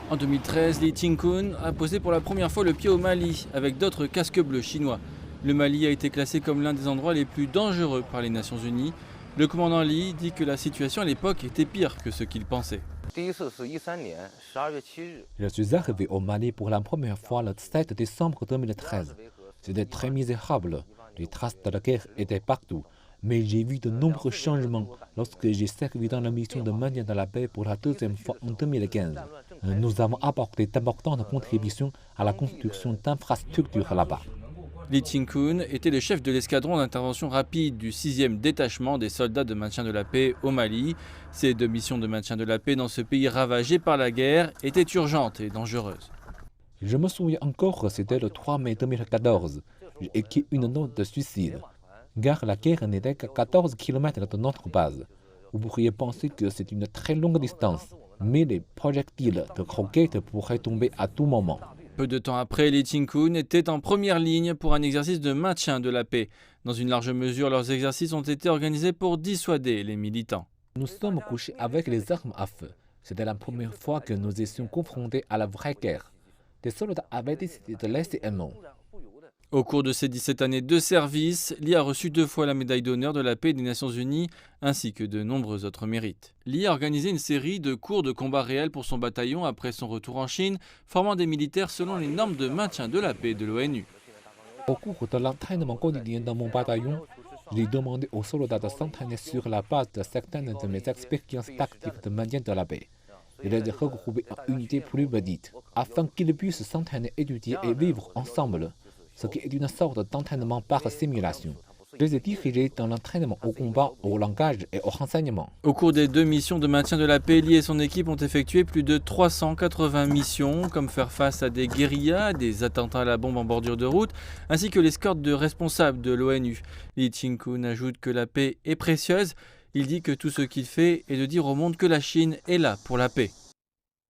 En 2013, Lee Ching-kun a posé pour la première fois le pied au Mali avec d'autres casques bleus chinois. Le Mali a été classé comme l'un des endroits les plus dangereux par les Nations Unies. Le commandant Lee dit que la situation à l'époque était pire que ce qu'il pensait. Je suis arrivé au Mali pour la première fois le 7 décembre 2013. C'était très misérable. Les traces de la guerre étaient partout. Mais j'ai vu de nombreux changements lorsque j'ai servi dans la mission de maintien de la paix pour la deuxième fois en 2015. Nous avons apporté d'importantes contributions à la construction d'infrastructures là-bas. Lee Ching-kun était le chef de l'escadron d'intervention rapide du 6e détachement des soldats de maintien de la paix au Mali. Ces deux missions de maintien de la paix dans ce pays ravagé par la guerre étaient urgentes et dangereuses. Je me souviens encore que c'était le 3 mai 2014. J'ai écrit une note de suicide, car la guerre n'était qu'à 14 km de notre base. Vous pourriez penser que c'est une très longue distance, mais les projectiles de roquettes pourraient tomber à tout moment. Peu de temps après, Lee Ching-kun était en première ligne pour un exercice de maintien de la paix. Dans une large mesure, leurs exercices ont été organisés pour dissuader les militants. Nous sommes couchés avec les armes à feu. C'était la première fois que nous étions confrontés à la vraie guerre. Des soldats avaient décidé de laisser un mot. Au cours de ses 17 années de service, Lee a reçu 2 fois la médaille d'honneur de la paix des Nations Unies, ainsi que de nombreux autres mérites. Lee a organisé une série de cours de combat réels pour son bataillon après son retour en Chine, formant des militaires selon les normes de maintien de la paix de l'ONU. Au cours de l'entraînement quotidien dans mon bataillon, j'ai demandé aux soldats de s'entraîner sur la base de certaines de mes expériences tactiques de maintien de la paix. Je les ai regroupés en unités plus petites, afin qu'ils puissent s'entraîner, étudier et vivre ensemble, ce qui est une sorte d'entraînement par simulation. Je les ai dirigés dans l'entraînement au combat, au langage et au renseignement. Au cours des 2 missions de maintien de la paix, Lee et son équipe ont effectué plus de 380 missions, comme faire face à des guérillas, des attentats à la bombe en bordure de route, ainsi que l'escorte de responsables de l'ONU. Lee Ching-kun ajoute que la paix est précieuse. Il dit que tout ce qu'il fait est de dire au monde que la Chine est là pour la paix.